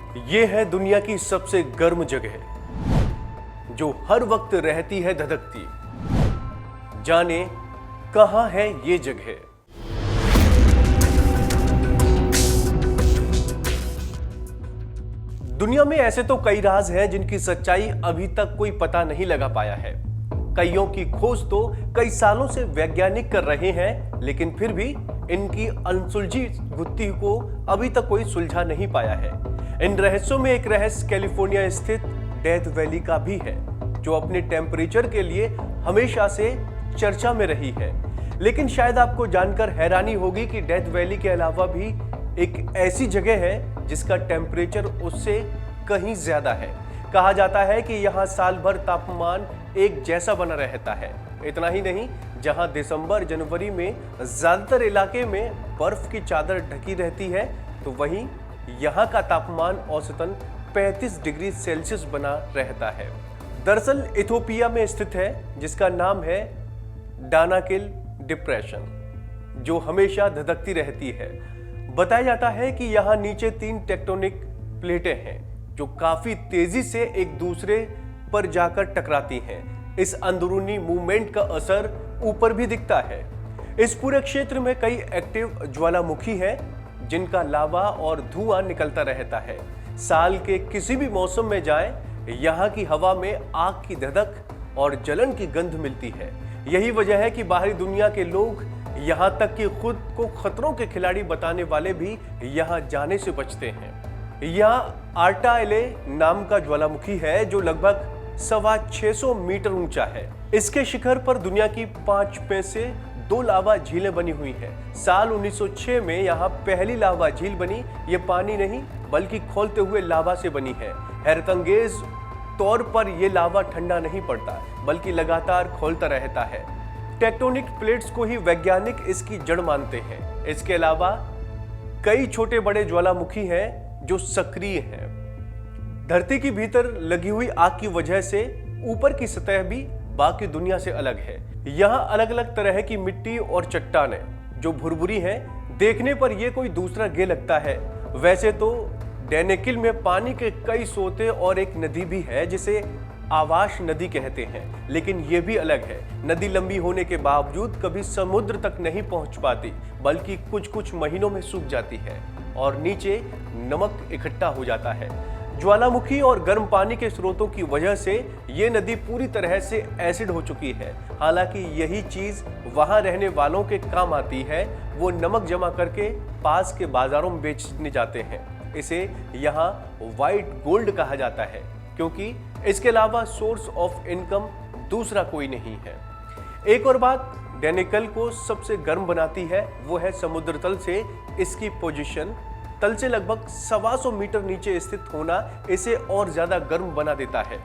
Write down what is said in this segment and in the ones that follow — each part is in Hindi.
ये है दुनिया की सबसे गर्म जगह जो हर वक्त रहती है धधकती। जाने कहां है ये जगह। दुनिया में ऐसे तो कई राज हैं जिनकी सच्चाई अभी तक कोई पता नहीं लगा पाया है। कईयों की खोज तो कई सालों से वैज्ञानिक कर रहे हैं, लेकिन फिर भी इनकी अनसुलझी गुत्थी को अभी तक कोई सुलझा नहीं पाया है। इन रहस्यों में एक रहस्य कैलिफोर्निया स्थित डेथ वैली का भी है, जो अपने टेम्परेचर के लिए हमेशा से चर्चा में रही है। लेकिन शायद आपको जानकर हैरानी होगी कि डेथ वैली के अलावा भी एक ऐसी जगह है जिसका टेम्परेचर उससे कहीं ज्यादा है। कहा जाता है कि यहाँ साल भर तापमान एक जैसा बना रहता है। इतना ही नहीं, जहाँ दिसंबर जनवरी में ज्यादातर इलाके में बर्फ की चादर ढकी रहती है, तो वहीं यहाँ का तापमान औसतन 35 डिग्री सेल्सियस बना रहता है। दरअसल इथोपिया में स्थित है, जिसका नाम है डानाकिल डिप्रेशन, जो हमेशा धधकती रहती है। बताया जाता है कि यहाँ नीचे 3 टेक्टोनिक प्लेटें हैं जो काफी तेजी से एक दूसरे पर जाकर टकराती हैं। इस अंदरूनी मूवमेंट का असर ऊपर भी दिखता है। इस पूरे क्षेत्र में कई एक्टिव ज्वालामुखी हैं जिनका लावा और धुआं निकलता रहता है। साल के किसी भी मौसम में जाएं, यहाँ की हवा में आग की धधक और जलन की गंध मिलती है। यही वजह है कि बाहरी दुनिया के लोग, यहाँ तक कि खुद को खतरों के खिलाड़ी बताने वाले भी यहाँ जाने से बचते हैं। यहाँ आर्टाएले नाम का ज्वालामुखी है जो लगभग 650 मीटर ऊंचा है। इसके शिखर पर दुनिया की 5 में से 2 लावा झीलें बनी हुई हैं। साल 1906 में यहाँ पहली लावा झील बनी। ये पानी नहीं बल्कि खौलते हुए लावा से बनी है। हैरतअंगेज तौर पर यह लावा ठंडा नहीं पड़ता बल्कि लगातार खौलता रहता है। टेक्टोनिक प्लेट्स को ही वैज्ञानिक इसकी जड़ मानते हैं। इसके अलावा कई छोटे बड़े ज्वालामुखी हैं जो सक्रिय हैं। धरती के भीतर लगी हुई आग की वजह से ऊपर की सतह भी बाकी दुनिया से अलग है। यहाँ अलग अलग तरह की मिट्टी और चट्टानें जो भुरभुरी हैं, देखने पर यह कोई दूसरा ग्रह लगता है। वैसे तो डैनेकिल में पानी के कई सोते और एक नदी भी है जिसे आवास नदी कहते हैं, लेकिन यह भी अलग है। नदी लंबी होने के बावजूद कभी समुद्र तक नहीं पहुंच पाती, बल्कि कुछ महीनों में सूख जाती है और नीचे नमक इकट्ठा हो जाता है। ज्वालामुखी और गर्म पानी के स्रोतों की वजह से ये नदी पूरी तरह से एसिड हो चुकी है। हालांकि यही चीज वहां रहने वालों के काम आती है। वो नमक जमा करके पास के बाजारों में बेचने जाते हैं। इसे यहाँ व्हाइट गोल्ड कहा जाता है, क्योंकि इसके अलावा सोर्स ऑफ इनकम दूसरा कोई नहीं है। एक और बात डैनेकिल को सबसे गर्म बनाती है, वो है समुद्र तल से इसकी पोजीशन। तल से लगभग 125 मीटर नीचे स्थित होना इसे और ज्यादा गर्म बना देता है।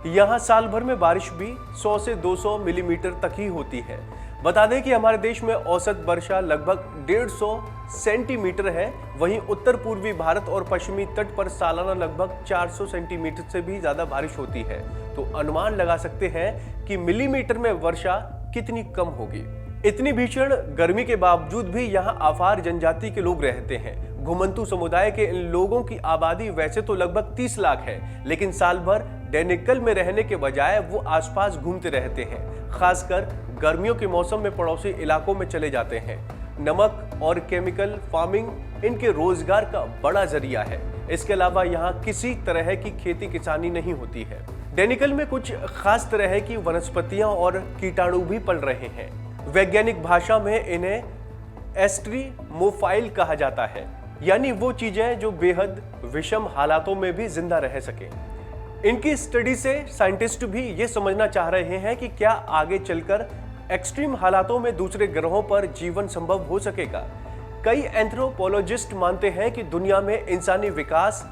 यहाँ साल भर में बारिश भी 100 से 200 मिलीमीटर तक ही होती है। बता दें कि हमारे देश में औसत वर्षा लगभग 150 सेंटीमीटर है। वहीं उत्तर पूर्वी भारत और पश्चिमी तट पर सालाना लगभग 400 सेंटीमीटर से भी ज्यादा बारिश होती है। तो अनुमान लगा सकते हैं कि मिलीमीटर में वर्षा कितनी कम होगी। इतनी भीषण गर्मी के बावजूद भी यहाँ आफार जनजाति के लोग रहते हैं। घुमंतू समुदाय के इन लोगों की आबादी वैसे तो लगभग 30 लाख है, लेकिन साल भर डैनेकिल में रहने के बजाय वो आसपास घूमते रहते हैं। खासकर गर्मियों के मौसम में पड़ोसी इलाकों में चले जाते हैं। नमक और केमिकल फार्मिंग इनके रोजगार का बड़ा जरिया है। इसके अलावा यहाँ किसी तरह की खेती किसानी नहीं होती है। डैनेकिल में कुछ खास तरह की वनस्पतियां और कीटाणु भी पल रहे हैं। वैज्ञानिक भाषा में इन्हें एस्ट्रीमोफाइल कहा जाता है, यानी वो चीजें जो बेहद विषम हालातों में भी जिंदा रह सके। इनकी स्टडी से साइंटिस्ट भी ये समझना चाह रहे हैं कि क्या आगे चलकर एक्सट्रीम हालातों में दूसरे ग्रहों पर जीवन संभव हो सकेगा। कई एंथ्रोपोलॉजिस्ट मानते हैं कि दुनिया में इंसानी विकास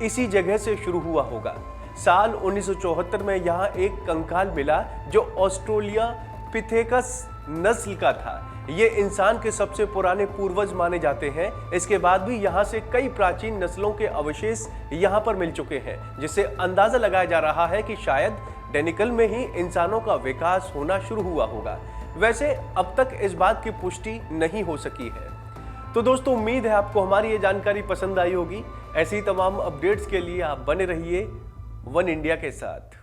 इसी जगह से शुरू हुआ होगा। साल 1974 में यहाँ एक कंकाल मिला जो ऑस्ट्रेलियोपिथेकस नस्ल का था। ये इंसान के सबसे पुराने पूर्वज माने जाते हैं। इसके बाद भी यहाँ से कई प्राचीन नस्लों के अवशेष यहाँ पर मिल चुके हैं, जिससे अंदाजा लगाया जा रहा है कि शायद डैनेकिल में ही इंसानों का विकास होना शुरू हुआ होगा। वैसे अब तक इस बात की पुष्टि नहीं हो सकी है। तो दोस्तों, उम्मीद है आपको हमारी ये जानकारी पसंद आई होगी। ऐसी तमाम अपडेट्स के लिए आप बने रहिए वन इंडिया के साथ।